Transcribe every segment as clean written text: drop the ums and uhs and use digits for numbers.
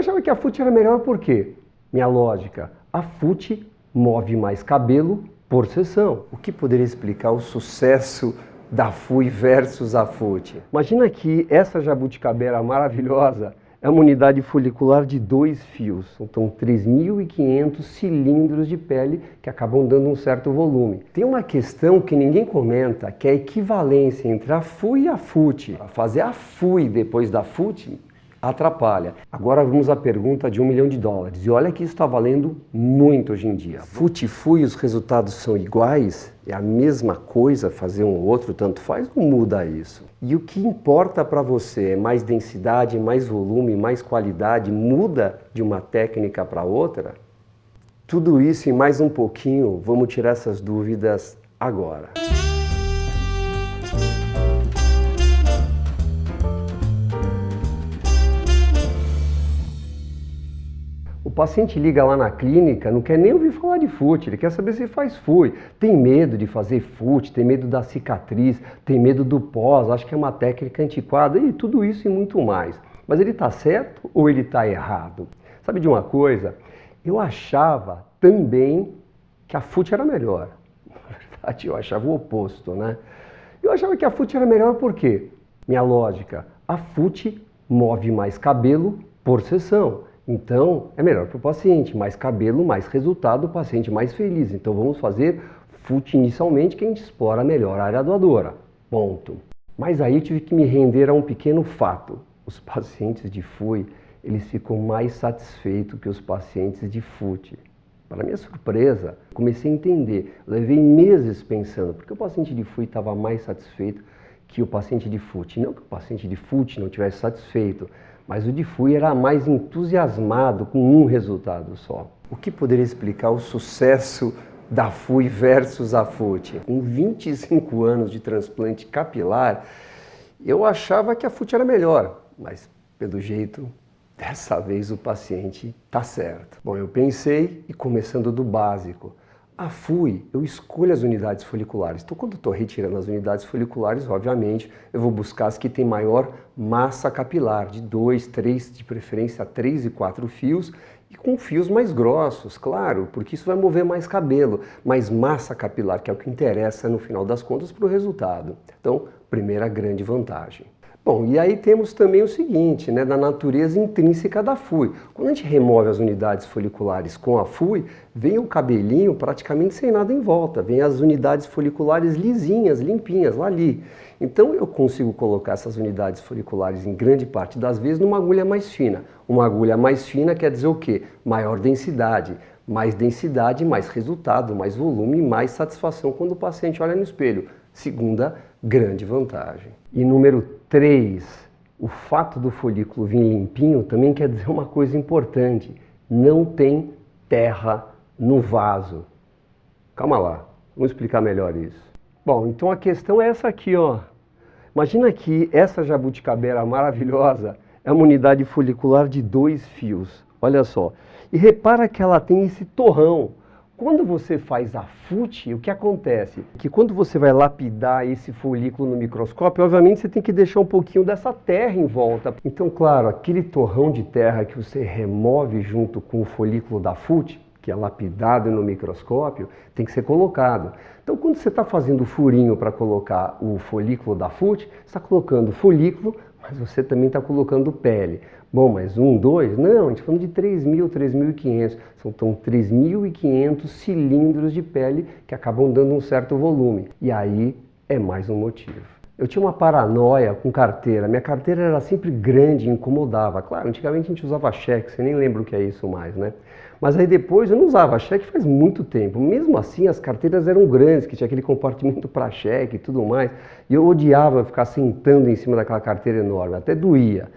achava que a FUT era melhor por quê? Minha lógica, a FUT move mais cabelo por sessão. O que poderia explicar o sucesso da FUI versus a FUT? Imagina que essa jabuticabeira maravilhosa é uma unidade folicular de 2 fios. Então 3.500 cilindros de pele que acabam dando um certo volume. Tem uma questão que ninguém comenta, que é a equivalência entre a FUI e a FUT. Fazer a FUI depois da FUT atrapalha. Agora vamos à pergunta de $1 milhão. E olha que isso está valendo muito hoje em dia. FUT e FUI, os resultados são iguais? É a mesma coisa fazer um ou outro, tanto faz, não muda isso. E o que importa para você é mais densidade, mais volume, mais qualidade, muda de uma técnica para outra? Tudo isso e mais um pouquinho, vamos tirar essas dúvidas agora. O paciente liga lá na clínica, não quer nem ouvir falar de FUT, ele quer saber se faz FUI. Tem medo de fazer FUT, tem medo da cicatriz, tem medo do pós, acha que é uma técnica antiquada e tudo isso e muito mais. Mas ele está certo ou ele está errado? Sabe de uma coisa? Eu achava também que a FUT era melhor. Na verdade, eu achava o oposto, né? Eu achava que a FUT era melhor por quê? Minha lógica, a FUT move mais cabelo por sessão. Então, é melhor para o paciente, mais cabelo, mais resultado, o paciente mais feliz. Então vamos fazer FUT inicialmente, que a gente explora melhor a área doadora. Ponto. Mas aí eu tive que me render a um pequeno fato. Os pacientes de FUI, eles ficam mais satisfeitos que os pacientes de FUT. Para minha surpresa, comecei a entender. Levei meses pensando, porque o paciente de FUI estava mais satisfeito que o paciente de FUT. Não que o paciente de FUT não estivesse satisfeito, mas o de FUI era mais entusiasmado com um resultado só. O que poderia explicar o sucesso da FUI versus a FUT? Com 25 anos de transplante capilar, eu achava que a FUT era melhor, mas pelo jeito, dessa vez o paciente está certo. Bom, eu pensei e começando do básico. A FUI, eu escolho as unidades foliculares. Então, quando eu estou retirando as unidades foliculares, obviamente, eu vou buscar as que têm maior massa capilar, de 2, 3, de preferência 3 e 4 fios, e com fios mais grossos, claro, porque isso vai mover mais cabelo, mais massa capilar, que é o que interessa no final das contas para o resultado. Então, primeira grande vantagem. Bom, e aí temos também o seguinte, né, da natureza intrínseca da FUI. Quando a gente remove as unidades foliculares com a FUI, vem o cabelinho praticamente sem nada em volta, vem as unidades foliculares lisinhas, limpinhas, lá ali. Então eu consigo colocar essas unidades foliculares em grande parte das vezes numa agulha mais fina. Uma agulha mais fina quer dizer o quê? Maior densidade, mais resultado, mais volume, mais satisfação quando o paciente olha no espelho. Segunda grande vantagem. E número 3, o fato do folículo vir limpinho também quer dizer uma coisa importante. Não tem terra no vaso. Calma lá, vamos explicar melhor isso. Bom, então a questão é essa aqui, ó. Imagina que essa jabuticabeira maravilhosa é uma unidade folicular de 2 fios. Olha só. E repara que ela tem esse torrão. Quando você faz a FUT, o que acontece? Que quando você vai lapidar esse folículo no microscópio, obviamente você tem que deixar um pouquinho dessa terra em volta. Então, claro, aquele torrão de terra que você remove junto com o folículo da FUT, que é lapidado no microscópio, tem que ser colocado. Então, quando você está fazendo o furinho para colocar o folículo da FUT, você está colocando folículo, mas você também está colocando pele. Bom, mas 1, 2? Não, a gente está falando de 3.000, 3.500. São 3.500 cilindros de pele que acabam dando um certo volume. E aí é mais um motivo. Eu tinha uma paranoia com carteira. Minha carteira era sempre grande e incomodava. Claro, antigamente a gente usava cheque, você nem lembra o que é isso mais, né? Mas aí depois eu não usava cheque faz muito tempo. Mesmo assim, as carteiras eram grandes, que tinha aquele compartimento para cheque e tudo mais. E eu odiava ficar sentando em cima daquela carteira enorme, até doía.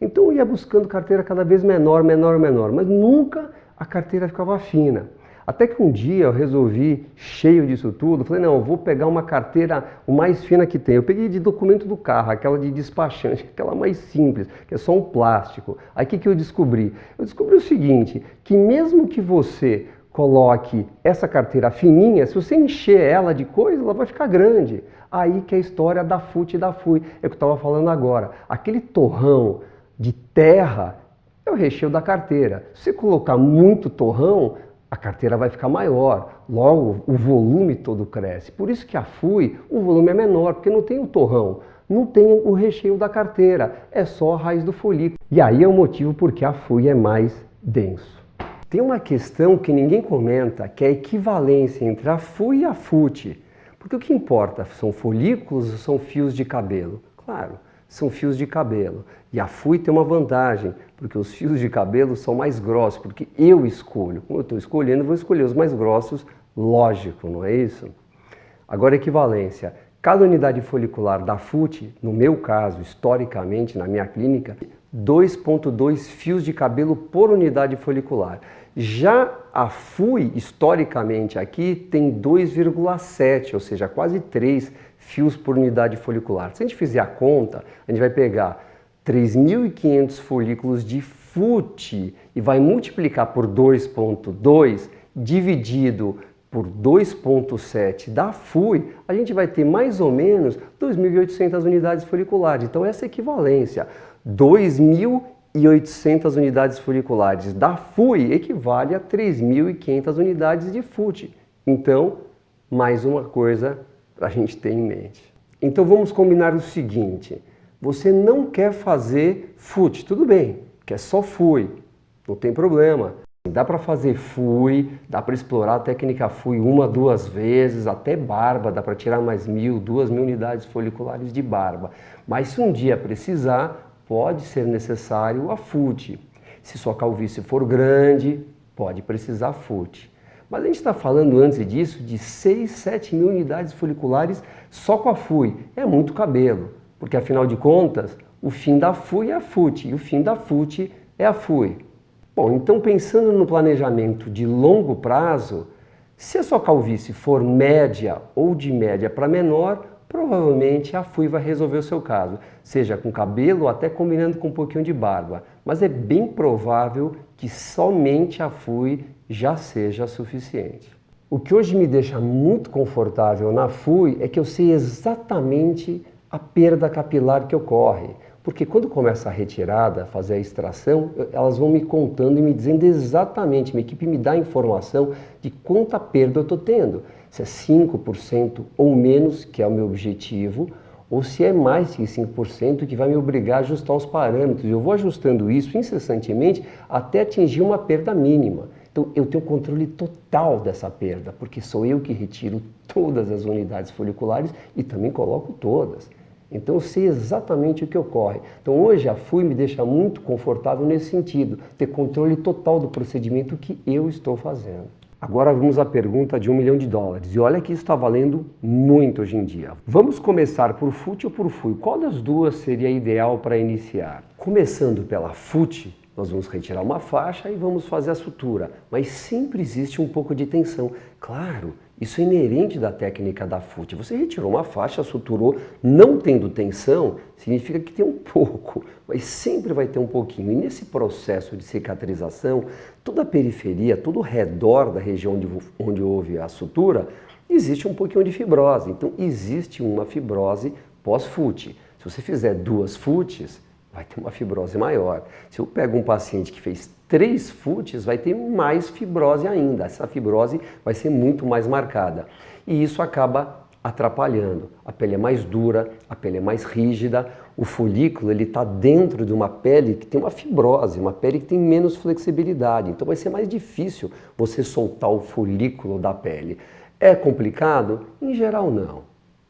Então eu ia buscando carteira cada vez menor, mas nunca a carteira ficava fina. Até que um dia eu resolvi, cheio disso tudo, falei, não, eu vou pegar uma carteira o mais fina que tem. Eu peguei de documento do carro, aquela de despachante, aquela mais simples, que é só um plástico. Aí o que eu descobri? Eu descobri o seguinte, que mesmo que você coloque essa carteira fininha, se você encher ela de coisa, ela vai ficar grande. Aí que é a história da FUT e da FUI, é o que eu estava falando agora. Aquele torrão de terra É o recheio da carteira. Se você colocar muito torrão, a carteira vai ficar maior, logo o volume todo cresce. Por isso que a FUI, o volume é menor, porque não tem o torrão, não tem o recheio da carteira, é só a raiz do folículo. E aí é o motivo porque a FUI é mais denso. Tem uma questão que ninguém comenta, que é a equivalência entre a FUI e a FUT. Porque o que importa, são folículos ou são fios de cabelo? Claro, são fios de cabelo. E a FUI tem uma vantagem, porque os fios de cabelo são mais grossos, porque eu escolho. Como eu estou escolhendo, eu vou escolher os mais grossos, lógico, não é isso? Agora, equivalência. Cada unidade folicular da FUT, no meu caso, historicamente, na minha clínica, 2,2 fios de cabelo por unidade folicular. Já a FUI, historicamente aqui, tem 2,7, ou seja, quase 3 fios por unidade folicular. Se a gente fizer a conta, a gente vai pegar 3.500 folículos de FUT e vai multiplicar por 2,2 dividido por 2,7 da FUI, a gente vai ter mais ou menos 2.800 unidades foliculares. Então essa é a equivalência. 2.800 unidades foliculares da FUI equivale a 3.500 unidades de FUT. Então, mais uma coisa para a gente ter em mente. Então vamos combinar o seguinte, você não quer fazer FUT, tudo bem, quer só FUI, não tem problema. Dá para fazer FUI, dá para explorar a técnica FUI 1 a 2 vezes, até barba, dá para tirar mais 1.000, 2.000 unidades foliculares de barba. Mas se um dia precisar, pode ser necessário a FUT. Se sua calvície for grande, pode precisar FUT. Mas a gente está falando antes disso de 6, 7 mil unidades foliculares só com a FUI. É muito cabelo, porque afinal de contas, o fim da FUI é a FUT e o fim da FUT é a FUI. Bom, então pensando no planejamento de longo prazo, se a sua calvície for média ou de média para menor, provavelmente a FUI vai resolver o seu caso, seja com cabelo ou até combinando com um pouquinho de barba. Mas é bem provável que somente a FUI já seja suficiente. O que hoje me deixa muito confortável na FUI é que eu sei exatamente a perda capilar que ocorre. Porque quando começa a retirada, fazer a extração, elas vão me contando e me dizendo exatamente, minha equipe me dá a informação de quanta perda eu estou tendo. Se é 5% ou menos, que é o meu objetivo, ou se é mais que 5%, que vai me obrigar a ajustar os parâmetros. Eu vou ajustando isso incessantemente até atingir uma perda mínima. Então eu tenho controle total dessa perda, porque sou eu que retiro todas as unidades foliculares e também coloco todas. Então eu sei exatamente o que ocorre. Então hoje a FUI me deixa muito confortável nesse sentido, ter controle total do procedimento que eu estou fazendo. Agora vamos à pergunta de $1 milhão. E olha que isso está valendo muito hoje em dia. Vamos começar por FUT ou por FUI? Qual das duas seria ideal para iniciar? Começando pela FUT, nós vamos retirar uma faixa e vamos fazer a sutura. Mas sempre existe um pouco de tensão. Claro, isso é inerente da técnica da FUT. Você retirou uma faixa, suturou, não tendo tensão, significa que tem um pouco, mas sempre vai ter um pouquinho. E nesse processo de cicatrização, toda a periferia, todo o redor da região onde houve a sutura, existe um pouquinho de fibrose. Então existe uma fibrose pós-FUT. Se você fizer 2 FUTs, vai ter uma fibrose maior. Se eu pego um paciente que fez 3 FUTs, vai ter mais fibrose ainda. Essa fibrose vai ser muito mais marcada. E isso acaba atrapalhando. A pele é mais dura, a pele é mais rígida, o folículo está dentro de uma pele que tem uma fibrose, uma pele que tem menos flexibilidade. Então vai ser mais difícil você soltar o folículo da pele. É complicado? Em geral não,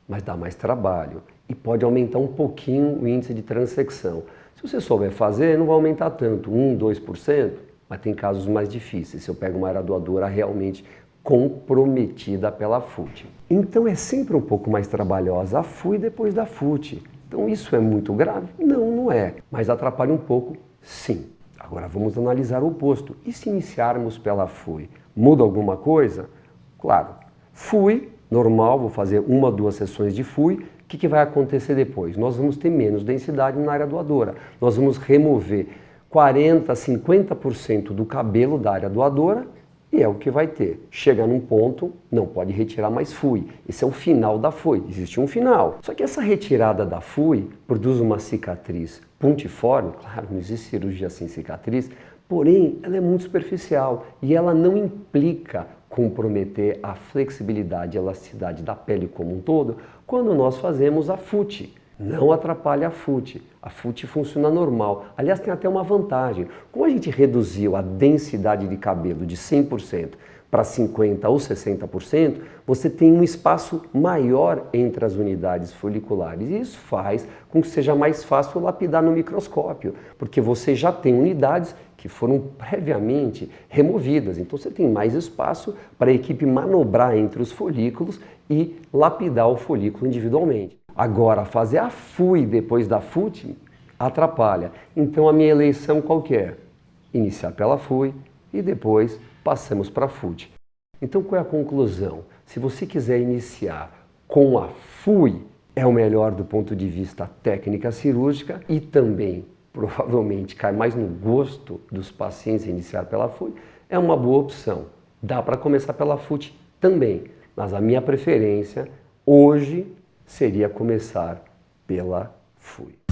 mas dá mais trabalho. E pode aumentar um pouquinho o índice de transecção. Se você souber fazer, não vai aumentar tanto, 1%, 2%, mas tem casos mais difíceis, se eu pego uma aradoadora realmente comprometida pela FUT. Então é sempre um pouco mais trabalhosa a FUI depois da FUT. Então isso é muito grave? Não, não é, mas atrapalha um pouco, sim. Agora vamos analisar o oposto. E se iniciarmos pela FUI? Muda alguma coisa? Claro, FUI, normal, vou fazer 1 ou 2 sessões de FUI. O que vai acontecer depois? Nós vamos ter menos densidade na área doadora. Nós vamos remover 40% a 50% do cabelo da área doadora e é o que vai ter. Chega num ponto, não pode retirar mais FUI. Esse é o final da FUI, existe um final. Só que essa retirada da FUI produz uma cicatriz pontiforme, claro, não existe cirurgia sem cicatriz, porém ela é muito superficial e ela não implica comprometer a flexibilidade e elasticidade da pele como um todo quando nós fazemos a FUT. Não atrapalha a FUT. A FUT funciona normal. Aliás, tem até uma vantagem. Como a gente reduziu a densidade de cabelo de 100% para 50% ou 60%, você tem um espaço maior entre as unidades foliculares. E isso faz com que seja mais fácil lapidar no microscópio, porque você já tem unidades que foram previamente removidas. Então você tem mais espaço para a equipe manobrar entre os folículos e lapidar o folículo individualmente. Agora, fazer a FUI depois da FUT atrapalha. Então a minha eleição qual que é? Iniciar pela FUI e depois passamos para a FUT. Então qual é a conclusão? Se você quiser iniciar com a FUI, é o melhor do ponto de vista técnica cirúrgica e também provavelmente cai mais no gosto dos pacientes iniciar pela FUI, é uma boa opção. Dá para começar pela FUT também, mas a minha preferência hoje seria começar pela FUI.